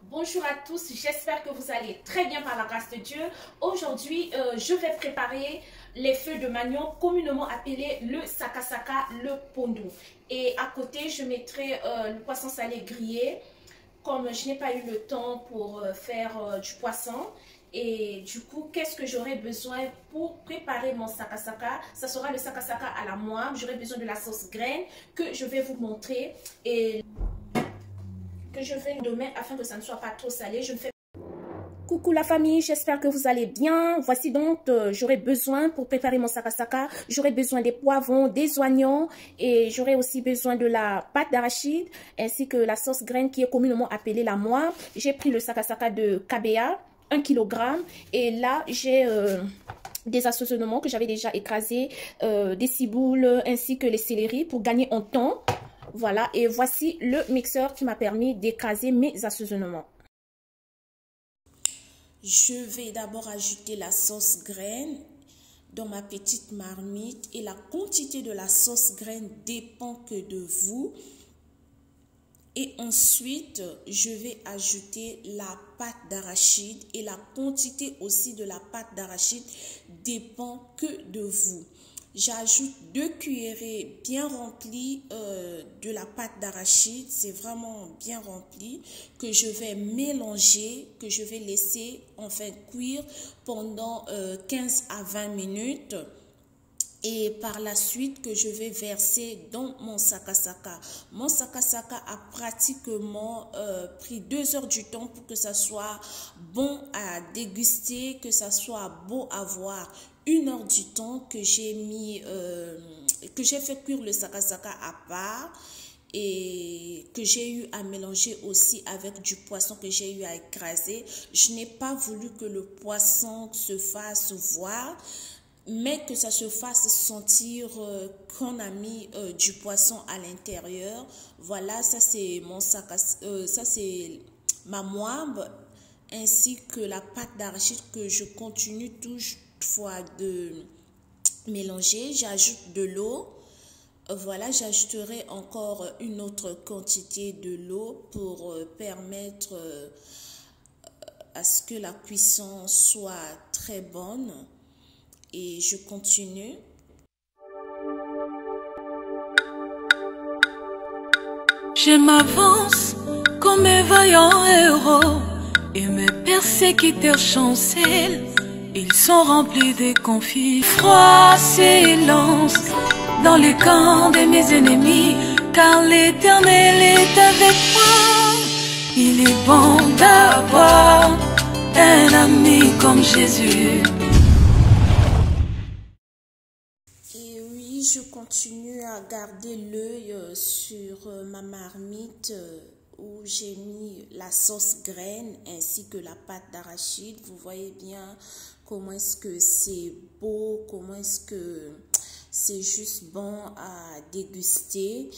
Bonjour à tous, j'espère que vous allez très bien par la grâce de Dieu. Aujourd'hui, je vais préparer les feuilles de manioc, communément appelées le sakasaka, le pondou. Et à côté, je mettrai le poisson salé grillé, comme je n'ai pas eu le temps pour faire du poisson. Et du coup, qu'est-ce que j'aurai besoin pour préparer mon sakasaka? Ça sera le sakasaka à la moire. J'aurai besoin de la sauce graine que je vais vous montrer. Et que je fais demain afin que ça ne soit pas trop salé. Je ne fais Coucou la famille, j'espère que vous allez bien. Voici donc, j'aurai besoin pour préparer mon sakasaka, j'aurai besoin des poivrons, des oignons et j'aurai aussi besoin de la pâte d'arachide ainsi que la sauce graine qui est communément appelée la moire. J'ai pris le sakasaka de KBA, 1 kg et là j'ai des assaisonnements que j'avais déjà écrasés, des ciboules ainsi que les céleris pour gagner en temps. Voilà, et voici le mixeur qui m'a permis d'écraser mes assaisonnements. Je vais d'abord ajouter la sauce graine dans ma petite marmite et la quantité de la sauce graine dépend que de vous. Et ensuite, je vais ajouter la pâte d'arachide et la quantité aussi de la pâte d'arachide dépend que de vous. J'ajoute 2 cuillerées bien remplies de la pâte d'arachide, c'est vraiment bien rempli, que je vais mélanger, que je vais laisser enfin cuire pendant 15 à 20 minutes. Et par la suite que je vais verser dans mon sakasaka. Mon sakasaka a pratiquement pris 2 heures du temps pour que ça soit bon à déguster, que ça soit beau à voir. 1 heure du temps que j'ai mis, que j'ai fait cuire le sakasaka à part et que j'ai eu à mélanger aussi avec du poisson que j'ai eu à écraser. Je n'ai pas voulu que le poisson se fasse voir, mais que ça se fasse sentir qu'on a mis du poisson à l'intérieur. Voilà, ça c'est mon ça c'est ma moire, ainsi que la pâte d'arachide que je continue toutefois de mélanger. J'ajoute de l'eau. Voilà, j'ajouterai encore une autre quantité de l'eau pour permettre à ce que la cuisson soit très bonne. Et je continue. Je m'avance comme un vaillant héros et mes persécuteurs chancellent. Ils sont remplis de conflits. Froid s'élance dans le camp de mes ennemis, car l'Éternel est avec moi. Il est bon d'avoir un ami comme Jésus. Et oui, je continue à garder l'œil sur ma marmite où j'ai mis la sauce graine ainsi que la pâte d'arachide. Vous voyez bien comment est-ce que c'est beau, comment est-ce que c'est juste bon à déguster.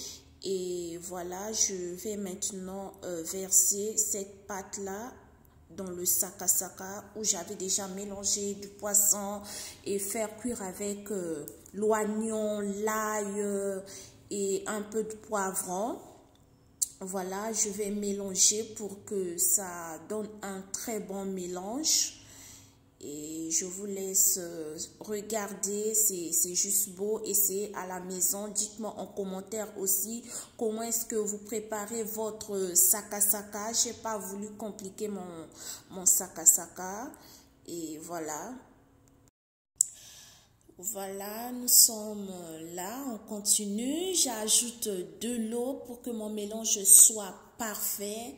Et voilà, je vais maintenant verser cette pâte-là dans le sakasaka où j'avais déjà mélangé du poisson et faire cuire avec l'oignon, l'ail et un peu de poivron. Voilà, je vais mélanger pour que ça donne un très bon mélange. Et je vous laisse regarder, c'est juste beau. Essayez à la maison. Dites-moi en commentaire aussi comment est-ce que vous préparez votre sakasaka. Je n'ai pas voulu compliquer mon sakasaka. Et voilà. Voilà, nous sommes là, on continue. J'ajoute de l'eau pour que mon mélange soit parfait.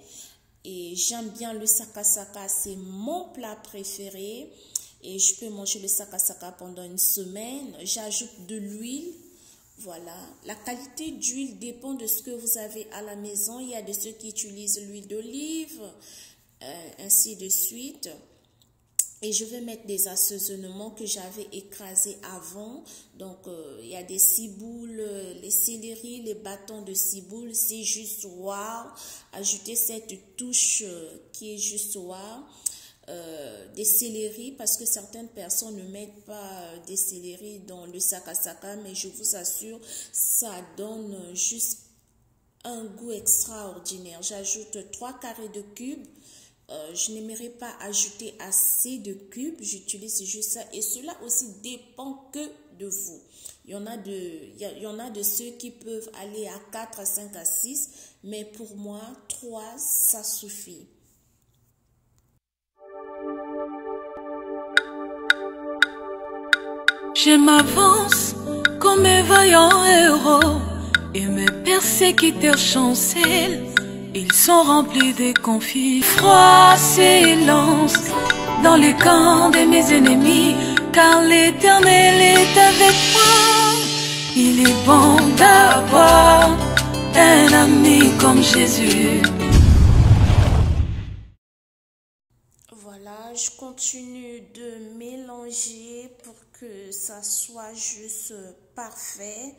Et j'aime bien le sakasaka, c'est mon plat préféré. Et je peux manger le sakasaka pendant une semaine. J'ajoute de l'huile. Voilà, la qualité d'huile dépend de ce que vous avez à la maison. Il y a de ceux qui utilisent l'huile d'olive, ainsi de suite. Et je vais mettre des assaisonnements que j'avais écrasés avant. Donc, il y a des ciboules, les céleris, les bâtons de ciboule. C'est juste wow. Ajoutez cette touche qui est juste wow. Des céleris, parce que certaines personnes ne mettent pas des céleris dans le sakasaka. Mais je vous assure, ça donne juste un goût extraordinaire. J'ajoute 3 carrés de cubes. Je n'aimerais pas ajouter assez de cubes. J'utilise juste ça. Et cela aussi dépend que de vous. Il y en a de ceux qui peuvent aller à 4, à 5, à 6. Mais pour moi, 3, ça suffit. Je m'avance comme un vaillant héros et mes persécuteurs chancellent. Ils sont remplis de conflits. Froid s'élance dans les camps de mes ennemis, car l'Éternel est avec moi. Il est bon d'avoir un ami comme Jésus. Voilà, je continue de mélanger pour que ça soit juste parfait.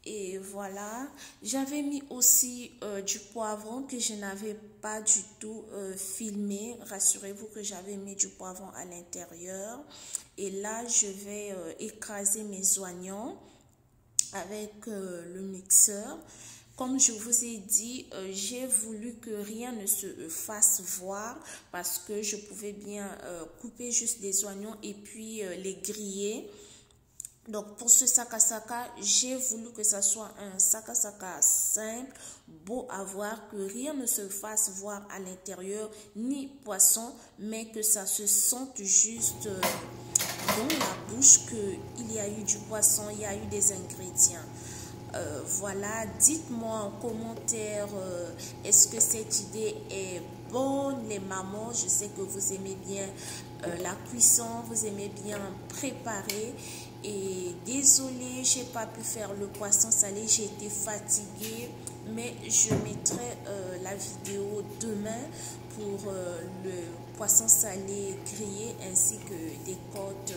Et voilà, j'avais mis aussi du poivron que je n'avais pas du tout filmé. Rassurez-vous que j'avais mis du poivron à l'intérieur. Et là, je vais écraser mes oignons avec le mixeur. Comme je vous ai dit, j'ai voulu que rien ne se fasse voir parce que je pouvais bien couper juste des oignons et puis les griller. Donc pour ce sakasaka, j'ai voulu que ça soit un sakasaka simple, beau à voir, que rien ne se fasse voir à l'intérieur, ni poisson, mais que ça se sente juste dans la bouche qu'il y a eu du poisson, il y a eu des ingrédients. Voilà, dites-moi en commentaire, est-ce que cette idée est bonne, les mamans? Je sais que vous aimez bien la cuisson, vous aimez bien préparer. Et désolée, j'ai pas pu faire le poisson salé, j'ai été fatiguée, mais je mettrai la vidéo demain pour le poisson salé grillé ainsi que des côtes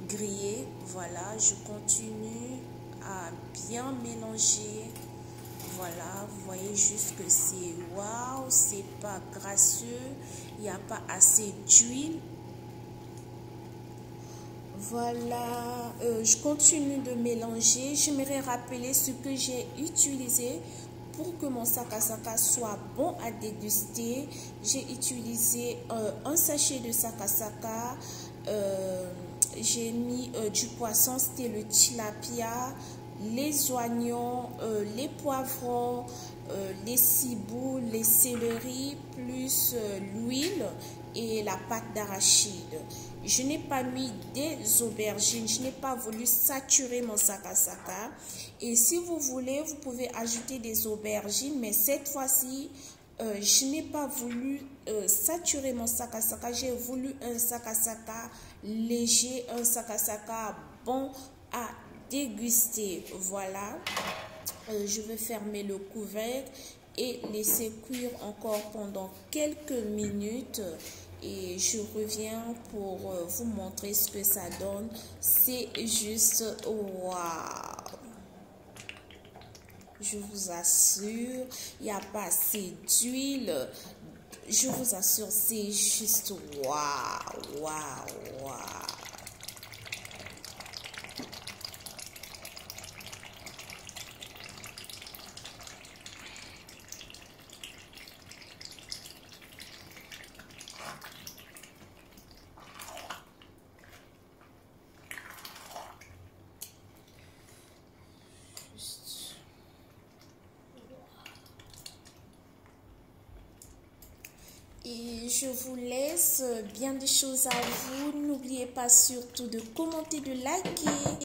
grillées. Voilà, je continue à bien mélanger. Voilà, vous voyez juste que c'est waouh, c'est pas grasseux, il n'y a pas assez d'huile. Voilà, je continue de mélanger. J'aimerais rappeler ce que j'ai utilisé pour que mon sakasaka soit bon à déguster. J'ai utilisé un sachet de sakasaka. J'ai mis du poisson, c'était le tilapia, les oignons, les poivrons, les ciboules, les céleris, plus l'huile et la pâte d'arachide. Je n'ai pas mis des aubergines, je n'ai pas voulu saturer mon sakasaka. Et si vous voulez, vous pouvez ajouter des aubergines, mais cette fois-ci, je n'ai pas voulu saturer mon sakasaka. J'ai voulu un sakasaka léger, un sakasaka bon à déguster. Voilà, je vais fermer le couvercle et laisser cuire encore pendant quelques minutes. Et je reviens pour vous montrer ce que ça donne. C'est juste waouh! Je vous assure, il n'y a pas assez d'huile. Je vous assure, c'est juste waouh, waouh, waouh. Et je vous laisse bien des choses à vous. N'oubliez pas surtout de commenter, de liker.